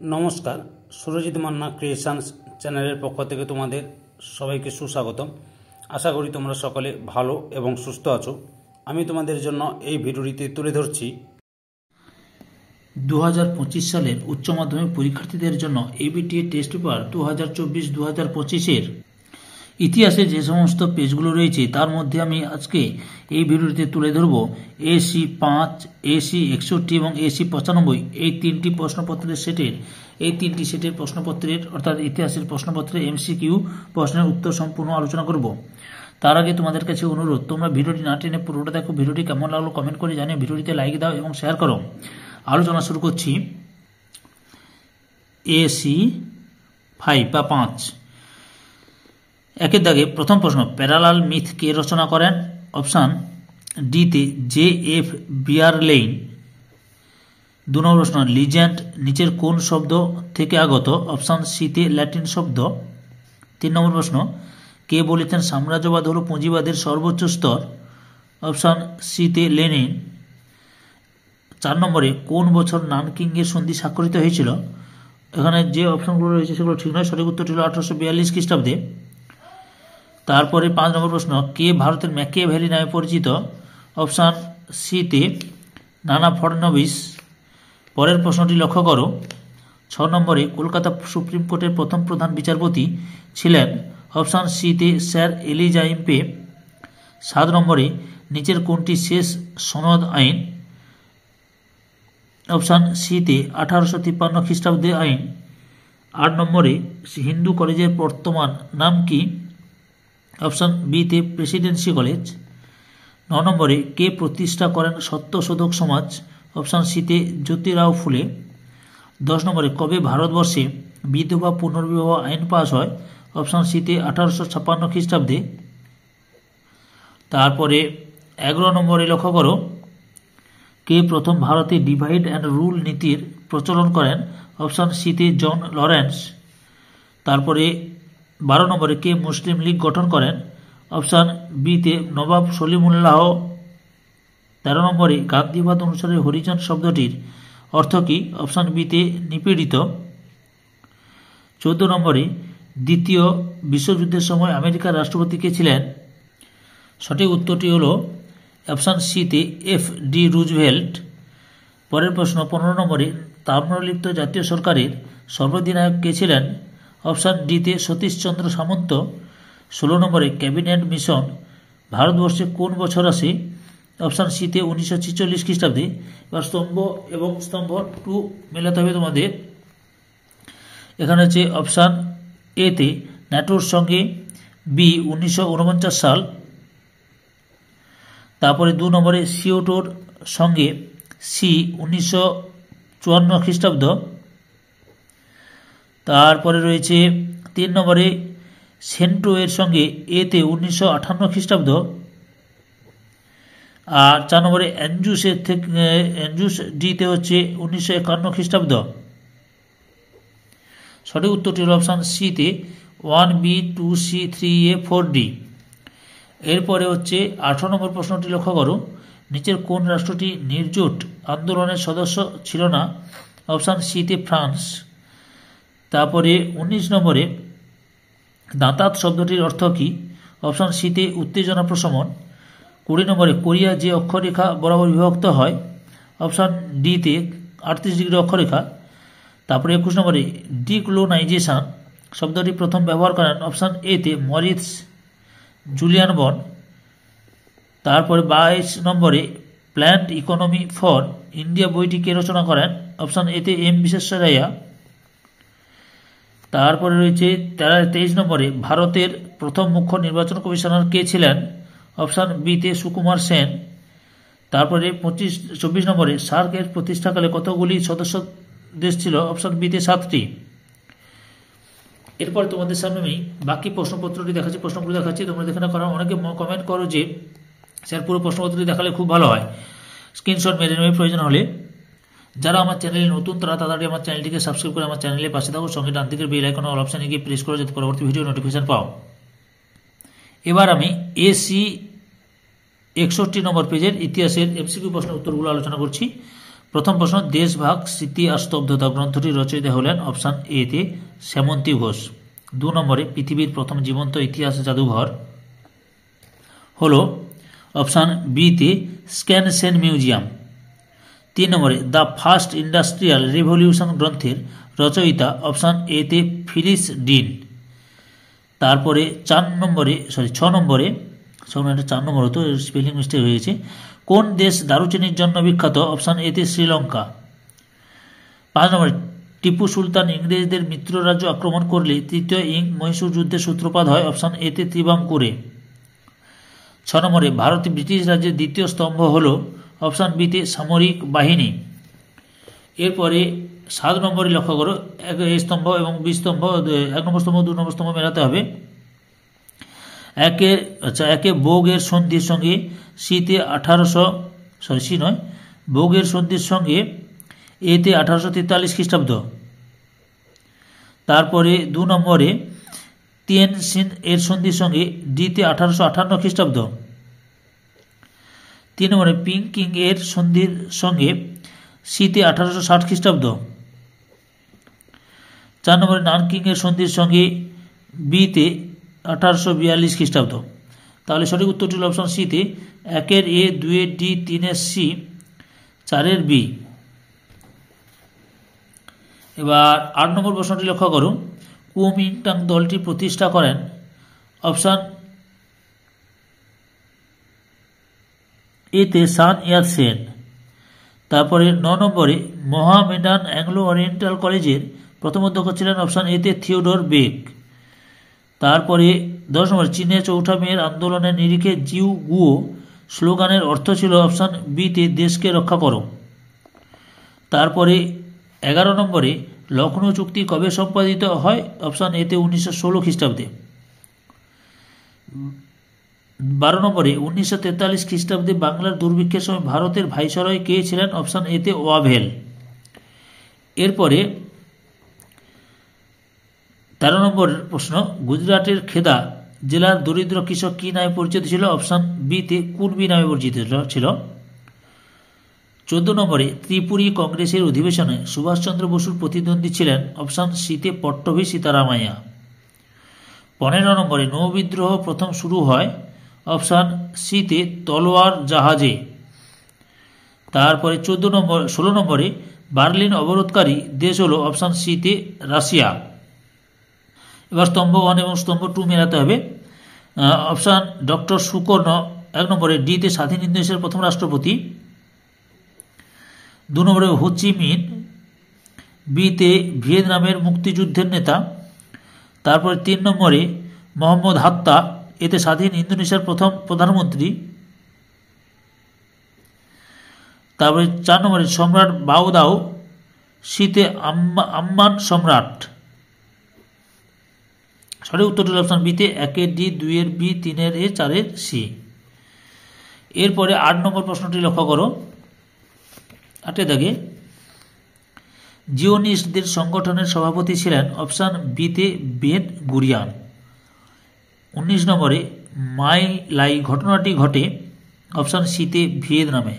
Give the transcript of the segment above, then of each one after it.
নমস্কার, সুরজিৎ মান্না ক্রিয়েশনস চ্যানেলের পক্ষ থেকে তোমাদের সবাইকে সুস্বাগতম। আশা করি তোমরা সকলে ভালো এবং সুস্থ আছো। আমি তোমাদের জন্য এই ভিডিওটিতে তুলে ধরছি 2025 সালের উচ্চ মাধ্যমিক পরীক্ষার্থীদের জন্য এবিটিএ টেস্ট পেপার 2024-2025-এর ইতিহাসে যে সমস্ত পেজগুলো রয়েছে তার মধ্যে আমি আজকে এই ভিডিওটিতে তুলে ধরব AC 5, AC 61 এবং AC 95 এই তিনটি প্রশ্নপত্রের সেটের প্রশ্নপত্রের অর্থাৎ ইতিহাসের প্রশ্নপত্রের MCQ প্রশ্নের উত্তর সম্পূর্ণ আলোচনা করব। তার আগে তোমাদের কাছে অনুরোধ, তোমরা ভিডিওটি না টেনে পুরোটা দেখো। ভিডিওটি কেমন লাগলো কমেন্ট করে জানিয়ে ভিডিওটিতে লাইক দাও এবং শেয়ার করো। আলোচনা শুরু করছি। AC 5 বা 5 একের দাগে প্রথম প্রশ্ন, প্যারালাল মিথ কে রচনা করেন? অপশান ডিতে JF বিয়ারলেইন। 2 নম্বর প্রশ্ন, লিজেন্ড নিচের কোন শব্দ থেকে আগত? অপশান সিতে ল্যাটিন শব্দ। 3 নম্বর প্রশ্ন, কে বলেছেন সাম্রাজ্যবাদ হল পুঁজিবাদের সর্বোচ্চ স্তর? অপশান সিতে লেনিন। 4 নম্বরে কোন বছর নানকিংয়ের সন্ধি স্বাক্ষরিত হয়েছিল? এখানে যে অপশনগুলো রয়েছে সেগুলো ঠিক নয়, সঠিক উত্তরটি হল 1842 খ্রিস্টাব্দে। তারপরে 5 নম্বর প্রশ্ন, কে ভারতের ম্যাকিয়াভেলি নামে পরিচিত? অপশান সিতে নানা ফডনবিস। পরের প্রশ্নটি লক্ষ্য করো। 6 নম্বরে কলকাতা সুপ্রিম কোর্টের প্রথম প্রধান বিচারপতি ছিলেন? অপশান সিতে স্যার এলিজা ইম্পে। 7 নম্বরে নিচের কোনটি শেষ সনদ আইন? অপশান সিতে 1853 খ্রিস্টাব্দে আইন। 8 নম্বরে হিন্দু কলেজের বর্তমান নাম কি? অপশান বিতে প্রেসিডেন্সি কলেজ। 9 নম্বরে কে প্রতিষ্ঠা করেন সত্যশোধক সমাজ? অপশান সিতে জ্যোতিরাও ফুলে। 10 নম্বরে কবে ভারতবর্ষে বিধবা পুনর্বিবাহ আইন পাস হয়? অপশান সিতে 1856 খ্রিস্টাব্দে। তারপরে 11 নম্বরে লক্ষ্য করো, কে প্রথম ভারতে ডিভাইড অ্যান্ড রুল নীতির প্রচলন করেন? অপশান সিতে জন লরেন্স। তারপরে 12 নম্বরে কে মুসলিম লীগ গঠন করেন? অপশান বিতে নবাব সলিমুল্লাহ। 13 নম্বরে গান্ধীবাদ অনুসারে হরিজন শব্দটির অর্থ কী? অপশান বিতে নিপীড়িত। 14 নম্বরে দ্বিতীয় বিশ্বযুদ্ধের সময় আমেরিকার রাষ্ট্রপতি কে ছিলেন? সঠিক উত্তরটি হল অপশান সিতে FD রুজভেল্ট। পরের প্রশ্ন 15 নম্বরে তাম্রলিপ্ত জাতীয় সরকারের সর্বাধিনায়ক কে ছিলেন? অপশান ডিতে সতীশচন্দ্র সামন্ত। 16 নম্বরে ক্যাবিনেট মিশন ভারতবর্ষে কোন বছর আসে? অপশান সিতে 1946 খ্রিস্টাব্দে। এবার স্তম্ভ এবং স্তম্ভ 2 মেলাতে হবে তোমাদের। এখানে হচ্ছে অপশান এতে ন্যাটোর সঙ্গে বি 1949 সাল। তারপরে 2 নম্বরে সিওটোর সঙ্গে সি 1954 খ্রিস্টাব্দ। তারপরে রয়েছে 3 নম্বরে সেন্টো এর সঙ্গে এতে 1958 খ্রিস্টাব্দ। আর 4 নম্বরে অ্যাঞ্জুস ডিতে হচ্ছে 1951 খ্রিস্টাব্দ। সঠিক উত্তরটি হল অপশান সিতে 1B 2C 3A 4D। এরপরে হচ্ছে 18 নম্বর প্রশ্নটি লক্ষ্য করো, নিচের কোন রাষ্ট্রটি নির্জোট আন্দোলনের সদস্য ছিল না? অপশান সিতে ফ্রান্স। তারপরে 19 নম্বরে দাঁতাত শব্দটির অর্থ কী? অপশান সিতে উত্তেজনা প্রশমন। 20 নম্বরে কোরিয়া যে অক্ষরেখা বরাবর বিভক্ত হয়? অপশান ডিতে 38 ডিগ্রি অক্ষরেখা। তারপরে 21 নম্বরে ডিকলোনাইজেশন শব্দটি প্রথম ব্যবহার করেন? অপশান এতে মরিস জুলিয়ান বন। তারপরে 22 নম্বরে প্ল্যান্ড ইকোনমি ফর ইন্ডিয়া বইটি কে রচনা করেন? অপশান এতে M বিশ্বেশ্বরাইয়া। তারপরে রয়েছে 23 নম্বরে ভারতের প্রথম মুখ্য নির্বাচন কমিশনার কে ছিলেন? অপশান বিতে সুকুমার সেন। তারপরে 24 নম্বরে সার্কের প্রতিষ্ঠাকালে কতগুলি সদস্য দেশ ছিল? অপশান বিতে 7টি। এরপর তোমাদের সামনে আমি বাকি প্রশ্নপত্রটি দেখাচ্ছি, প্রশ্নগুলো দেখাচ্ছি, তোমরা দেখে না। কারণ অনেকে কমেন্ট করো যে স্যার পুরো প্রশ্নপত্রটি দেখালে খুব ভালো হয়, স্ক্রিনশট মেরে নেবে প্রয়োজন হলে। যারা আমার চ্যানেলে নতুন তারা তাড়াতাড়ি আমার চ্যানেলটিকে সাবস্ক্রাইব করে আমার চ্যানেলের পাশে থাকো, সঙ্গে ডান দিকের বেল আইকন অল অপশানে গিয়ে প্রেস করে যাতে পরবর্তী ভিডিও নোটিফিকেশন পাও। এবার আমি AC 61 নম্বর পেজের ইতিহাসের MCQ প্রশ্নের উত্তরগুলো আলোচনা করছি। প্রথম প্রশ্ন, দেশভাগ স্মৃতি আর স্তব্ধতা গ্রন্থটির রচয়িতা হলেন অপশান এ তে শ্যামন্তী ঘোষ। 2 নম্বরে পৃথিবীর প্রথম জীবন্ত ইতিহাস জাদুঘর হলো অপশান বি তে স্ক্যানসেন মিউজিয়াম। 3 নম্বরে দ্য ফার্স্ট ইন্ডাস্ট্রিয়াল রেভলিউশন গ্রন্থের রচয়িতা অপশান এ তে ফিলিস ডিন। তারপরে 6 নম্বরে এটা 4 নম্বর হতো, স্পেলিং মিস্টেক হয়েছে। কোন দেশ দারুচিনির জন্য বিখ্যাত? অপশান এ তে শ্রীলঙ্কা। 5 নম্বরে টিপু সুলতান ইংরেজদের মিত্র রাজ্য আক্রমণ করলে তৃতীয় মহীশূর যুদ্ধের সূত্রপাত হয় অপশান এ তে ত্রিবাঙ্কুরে। 6 নম্বরে ভারতে ব্রিটিশ রাজ্যের দ্বিতীয় স্তম্ভ হল অপশান বি তে সামরিক বাহিনী। এরপরে 7 নম্বরে লক্ষ্য করো, এ স্তম্ভ এবং বি স্তম্ভ, 1 নম্বর স্তম্ভ 2 নম্বর স্তম্ভ মেলাতে হবে। একে বোগের সন্ধির সঙ্গে বোগের সন্ধির সঙ্গে এতে 1843 খ্রিস্টাব্দ। তারপরে 2 নম্বরে তিয়েনজিন এর সন্ধির সঙ্গে ডিতে 1858 খ্রিস্টাব্দ। 3 নম্বরে পিংকিং এর সন্ধির সঙ্গে সিতে 1860 খ্রিস্টাব্দ। 4 নম্বরে নানকিং এর সন্ধির সঙ্গে বিতে 1842 খ্রিস্টাব্দ। তাহলে সঠিক উত্তরটি হল অপশন সিতে 1 এ, 2 ডি, 3 সি, 4 বি। এবার 8 নম্বর প্রশ্নটি লক্ষ্য করুন, কুওমিন্টাং দলটি প্রতিষ্ঠা করেন অপশান এতে সান ইয়াত সেন। তারপরে 9 নম্বরে মোহামেডান অ্যাংলো ওরিয়েন্টাল কলেজের প্রথম অধ্যক্ষ ছিলেন অপশান এতে থিওডোর বেক। তারপরে 10 নম্বরে চীনে চৌঠা মেয়ের আন্দোলনের নিরিখে জিউ গুও স্লোগানের অর্থ ছিল অপশান বিতে দেশকে রক্ষা করো। তারপরে 11 নম্বরে লখনৌ চুক্তি কবে সম্পাদিত হয় অপশান এতে 1916 খ্রিস্টাব্দে। 12 নম্বরে 1943 খ্রিস্টাব্দে বাংলার দুর্ভিক্ষের সময় ভারতের ভাইসরয় কে ছিলেন অপশান এতে ওয়াভেল। এরপরে 13 নম্বর প্রশ্ন, গুজরাটের খেদা জেলার দরিদ্র কৃষক কি নামে পরিচিত ছিল অপশান বিতে কুর্বি নামে পরিচিত ছিল। 14 নম্বরে ত্রিপুরী কংগ্রেসের অধিবেশনে সুভাষচন্দ্র বসুর প্রতিদ্বন্দ্বী ছিলেন অপশান সিতে পট্টভী সীতারামাইয়া। 15 নম্বরে নৌবিদ্রোহ প্রথম শুরু হয় অপশান সিতে তলোয়ার জাহাজে। তারপরে 16 নম্বরে বার্লিন অবরোধকারী দেশ হল অপশান সিতে রাশিয়া। এবার স্তম্ভ 1 এবং স্তম্ভ 2 মেলাতে হবে। অপশান ডক্টর সুকর্ণ 1 নম্বরে ডিতে স্বাধীন ইন্দোনেশিয়ার প্রথম রাষ্ট্রপতি। 2 নম্বরে হোচিমিন বিতে ভিয়েতনামের মুক্তিযুদ্ধের নেতা। তারপরে 3 নম্বরে মোহাম্মদ হাত্তা এতে স্বাধীন ইন্দোনেশিয়ার প্রথম প্রধানমন্ত্রী। তারপরে 4 নম্বরে সম্রাট বাওদাও সিতে আম্মান সম্রাট। সঠিক উত্তরটি অপশান বিতে 1 ডি, 2 বি, 3 এ, 4 সি। এরপরে 8 নম্বর প্রশ্নটি লক্ষ্য করো, 8 দাগে জিওনিস্টদের সংগঠনের সভাপতি ছিলেন অপশান বিতে বেন গুরিয়ান। 19 নম্বরে মাই লাই ঘটনাটি ঘটে অপশান সিতে ভিয়েতনামে।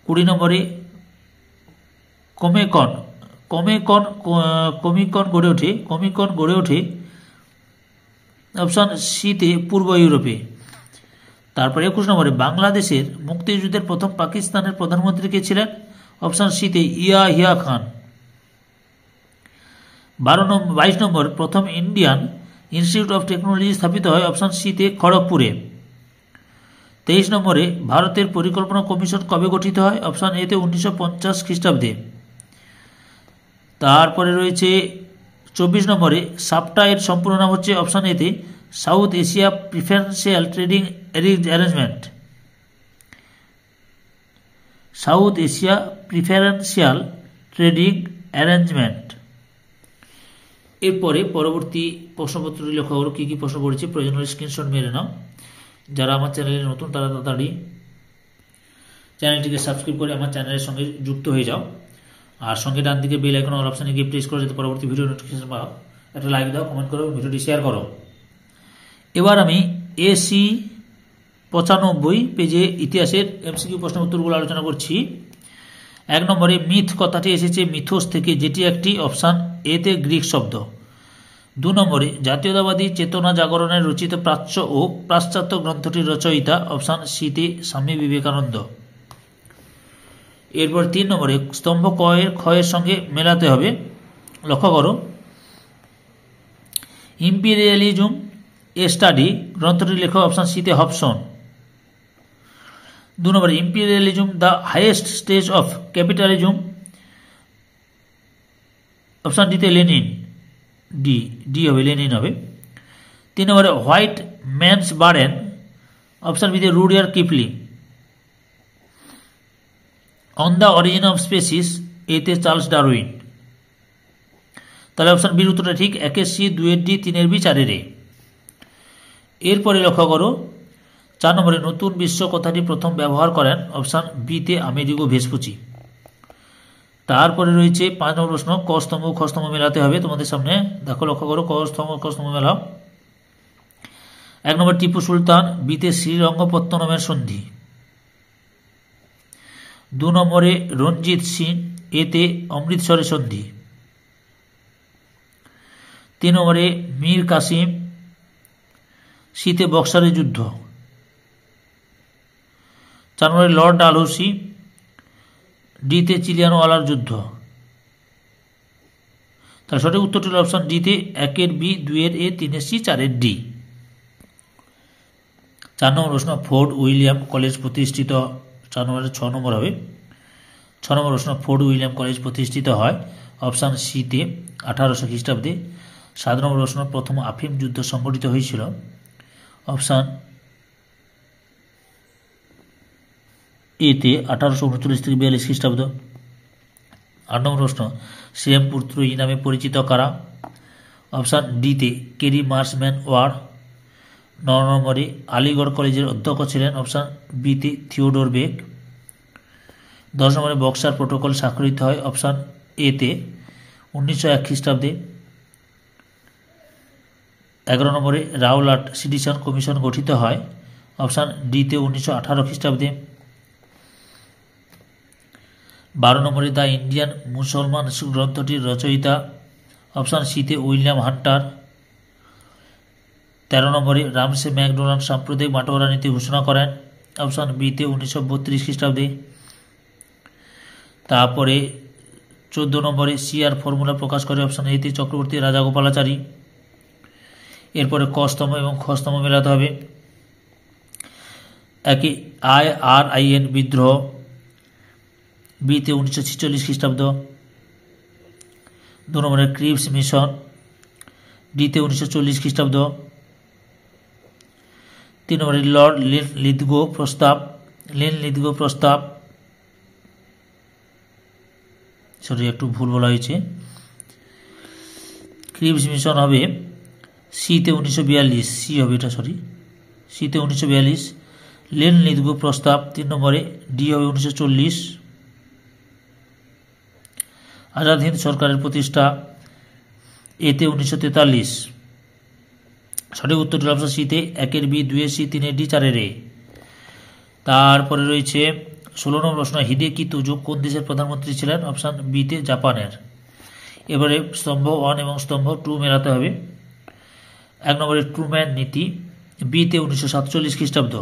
20 নম্বরে কমিকন গড়ে ওঠে অপশান সিতে পূর্ব ইউরোপে। তারপরে 21 নম্বরে বাংলাদেশের মুক্তিযুদ্ধের প্রথম পাকিস্তানের প্রধানমন্ত্রী কে ছিলেন অপশান সিতে ইয়াহিয়া খান। 22 নম্বর প্রথম ইন্ডিয়ান ইনস্টিটিউট অফ টেকনোলজি স্থাপিত হয় অপশান সিতে খড়গপুরে। 23 নম্বরে ভারতের পরিকল্পনা কমিশন কবে গঠিত হয় অপশান এতে 1950 খ্রিস্টাব্দে। তারপরে রয়েছে 24 নম্বরে সাপটা এর সম্পূর্ণ নাম হচ্ছে অপশান এতে south Asia preferential trading arrangement. South Asia preferential trading arrangement. এরপরে পরবর্তী প্রশ্নপত্রটি লক্ষ্য করো, কী কী প্রশ্ন পড়েছে, প্রয়োজন হলে স্ক্রিনশট মেরে নাও। যারা আমার চ্যানেলে নতুন তারা তাড়াতাড়ি চ্যানেলটিকে সাবস্ক্রাইব করে আমার চ্যানেলের সঙ্গে যুক্ত হয়ে যাও। আর সঙ্গে ডান দিকে বেল আইকন অল অপশানে গিয়ে প্রেস করে যাতে পরবর্তী ভিডিও নোটিফিকেশন পাও। একটা লাইক দাও, কমেন্ট করো, ভিডিওটি শেয়ার করো। এবার আমি এসি 95 পেজে ইতিহাসের এমসিকিউ প্রশ্ন উত্তরগুলো আলোচনা করছি। 1 নম্বরে মিথ কথাটি এসেছে মিথোস থেকে, যেটি একটি অপশান এতে গ্রিক শব্দ। 2 নম্বরে জাতীয়তাবাদী চেতনা জাগরণের রচিত প্রাচ্য ও পাশ্চাত্য গ্রন্থটির রচয়িতা অপশান সিতে স্বামী বিবেকানন্দ। এরপর 3 নম্বরে স্তম্ভ ক্ষয়ের সঙ্গে মেলাতে হবে। লক্ষ্য করো, ইম্পিরিয়ালিজম এ স্টাডি গ্রন্থটির লেখক অপশান সিতে হবসন। 2 নম্বরে imperialism the highest stage of capitalism option ডিতে লেনিন, ডি হবে, লেনিন হবে। 3 নম্বরে হোয়াইট ম্যানস বার্ডেন অপশান বিতে Rudyard Kipling. On the origin of species এতে চার্লস ডারউইন। তাহলে অপশান বির উত্তরটা ঠিক, 1 সি, 2 ডি, 3 বি, 4 এ। এরপরে লক্ষ্য করো 4 নম্বরে নতুন বিশ্ব কথাটি প্রথম ব্যবহার করেন অপশান বিতে আমেরিগো ভেসপুচি। তারপরে রয়েছে 5 নম্বর প্রশ্ন, ক স্তম্ভ খ স্তম্ভ মেলাতে হবে তোমাদের সামনে। দেখো, লক্ষ্য করো, ক স্তম্ভ মেলাও। 1 নম্বর টিপু সুলতান, বিতে শ্রীরঙ্গপত্তনমের সন্ধি। 2 নম্বরে রঞ্জিত সিং, এতে অমৃতসরের সন্ধি। 3 নম্বরে মীর কাসিম, সিতে বক্সারের যুদ্ধ। 4 নম্বরে লর্ড ডালহৌসি, ডিতে চিলিয়ানওয়ালার যুদ্ধ। তার সঠিক উত্তরটি হল অপশান ডিতে 1 বি, 2 এ, 3 সি, 4 ডি। 4 নম্বর প্রশ্ন, ফোর্ট উইলিয়াম কলেজ প্রতিষ্ঠিত, 4 নম্বরে 6 নম্বর হবে। 6 নম্বর প্রশ্ন, ফোর্ট উইলিয়াম কলেজ প্রতিষ্ঠিত হয় অপশান সিতে 1800 খ্রিস্টাব্দে। 7 নম্বর প্রশ্ন, প্রথম আফিম যুদ্ধ সংগঠিত হয়েছিল অপশান এতে 1839 থেকে 42 খ্রিস্টাব্দ। 8 নম্বর প্রশ্ন, শ্রীরামপুর ত্রয়ী নামে পরিচিত কারা অপশান ডিতে কেরি মার্সম্যান ওয়ার্ড। 9 নম্বরে আলিগড় কলেজের অধ্যক্ষ ছিলেন অপশান বিতে থিওডোর বেক। 10 নম্বরে বক্সার প্রোটোকল স্বাক্ষরিত হয় অপশান এতে 1901 খ্রিস্টাব্দে। 11 নম্বরে রাওলাট সিটিজেন কমিশন গঠিত হয় অপশান ডিতে 1918 খ্রিস্টাব্দে। 12 নম্বরে দ্য ইন্ডিয়ান মুসলমান গ্রন্থটির রচয়িতা অপশান সিতে উইলিয়াম হান্টার। 13 নম্বরে রামসে ম্যাকডোনাল্ড সাম্প্রদায়িক বাটোয়ারা নীতি ঘোষণা করেন অপশান বিতে 1932 খ্রিস্টাব্দে। তারপরে 14 নম্বরে সিআর ফর্মুলা প্রকাশ করে অপশান এতে চক্রবর্তী রাজাগোপালাচারী। এরপরে ক স্তম্ভ এবং খ স্তম্ভ মেলাতে হবে। 1 IRIN বিদ্রোহ, বিতে 1946 খ্রিস্টাব্দ। 2 নম্বরে ক্রিপস মিশন, ডিতে 1940 খ্রিস্টাব্দ। 3 নম্বরে লর্ড লিথগো প্রস্তাব, সরি একটু ভুল বলা হয়েছে, ক্রিপস মিশন হবে সিতে 1942, সি হবে এটা, সরি, সিতে 1942। লেন লিথগো প্রস্তাব 3 নম্বরে, ডি হবে 1940। আজাদ হিন্দ সরকারের প্রতিষ্ঠা এতে 1943। সঠিক উত্তরটি অপশন সিতে 1 বি, 2 সি, 3 ডি, 4 এ। তারপরে রয়েছে 16 নম্বর প্রশ্ন, হিদেকি তুজো কোন দেশের প্রধানমন্ত্রী ছিলেন অপশান বিতে জাপানের। এবারে স্তম্ভ 1 এবং স্তম্ভ 2 মেলাতে হবে। 1 নম্বরে ট্রুম্যান নীতি, বিতে 1947 খ্রিস্টাব্দ।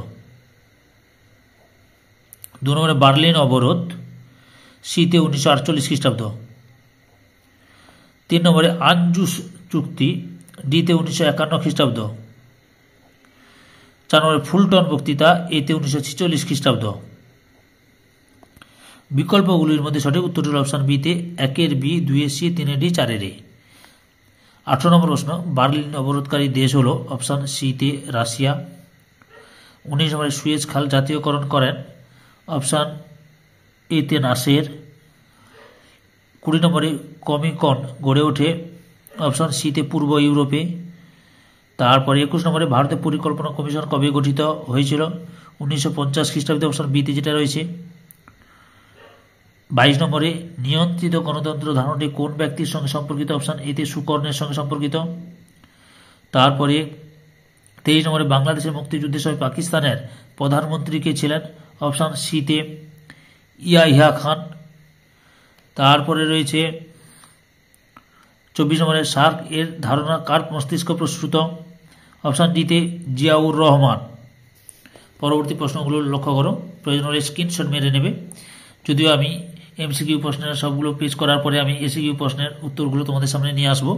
2 নম্বরে বার্লিন অবরোধ, সিতে 1948 খ্রিস্টাব্দ। 3 নম্বরে আনজুস চুক্তি, ডিতে 1951 খ্রিস্টাব্দ। 4 নম্বরে ফুলটন বক্তৃতা, এতে 1946 খ্রিস্টাব্দ। বিকল্পগুলির মধ্যে সঠিক উত্তরটি হল অপশান বিতে 1 বি, 2 সি, 3 ডি, 4 এ। 18 নম্বর প্রশ্ন, বার্লিন অবরোধকারী দেশ হল অপশান সিতে রাশিয়া। 19 নম্বরে সুয়েজ খাল জাতীয়করণ করেন অপশান এতে নাসের। 20 নম্বরে কমিকন গড়ে ওঠে অপশান সিতে পূর্ব ইউরোপে। তারপরে 21 নম্বরে ভারতের পরিকল্পনা কমিশন কবে গঠিত হয়েছিল 1950 খ্রিস্টাব্দে, অপশান বিতে যেটা রয়েছে। 22 নম্বরে নিয়ন্ত্রিত গণতন্ত্র ধারণাটি কোন ব্যক্তির সঙ্গে সম্পর্কিত অপশান এতে সুকর্ণের সঙ্গে সম্পর্কিত। তারপরে 23 নম্বরে বাংলাদেশের মুক্তিযুদ্ধের সময় পাকিস্তানের প্রধানমন্ত্রী কে ছিলেন অপশান সিতে ইয়াহিয়া খান। তারপরে রয়েছে 24 নম্বরে শার্ক এর ধারণা কার মস্তিষ্ক প্রসূত? অপশান ডিতে জিয়াউর রহমান। পরবর্তী প্রশ্নগুলো লক্ষ্য করো, প্রয়োজন হলে স্ক্রিনশট মেরে নেবে। যদিও আমি এমসিকিউ প্রশ্নের সবগুলো পেজ করার পরে আমি এসিকিউ প্রশ্নের উত্তরগুলো তোমাদের সামনে নিয়ে আসব।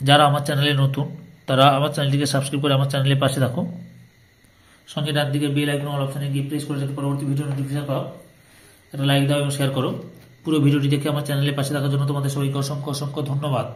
যারা আমার চ্যানেলে নতুন তারা আমার চ্যানেলটিকে সাবস্ক্রাইব করে আমার চ্যানেলের পাশে থাকো। সঙ্গে ডান দিকে বেল আইকন অল অপশানে গিয়ে প্রেস করে যাতে পরবর্তী ভিডিও নোটিফিকেশন পাও। একটা লাইক দাও এবং শেয়ার করো। পুরো ভিডিওটি দেখে আমার চ্যানেলের পাশে থাকার জন্য তোমাদের সবাইকে অসংখ্য অসংখ্য ধন্যবাদ।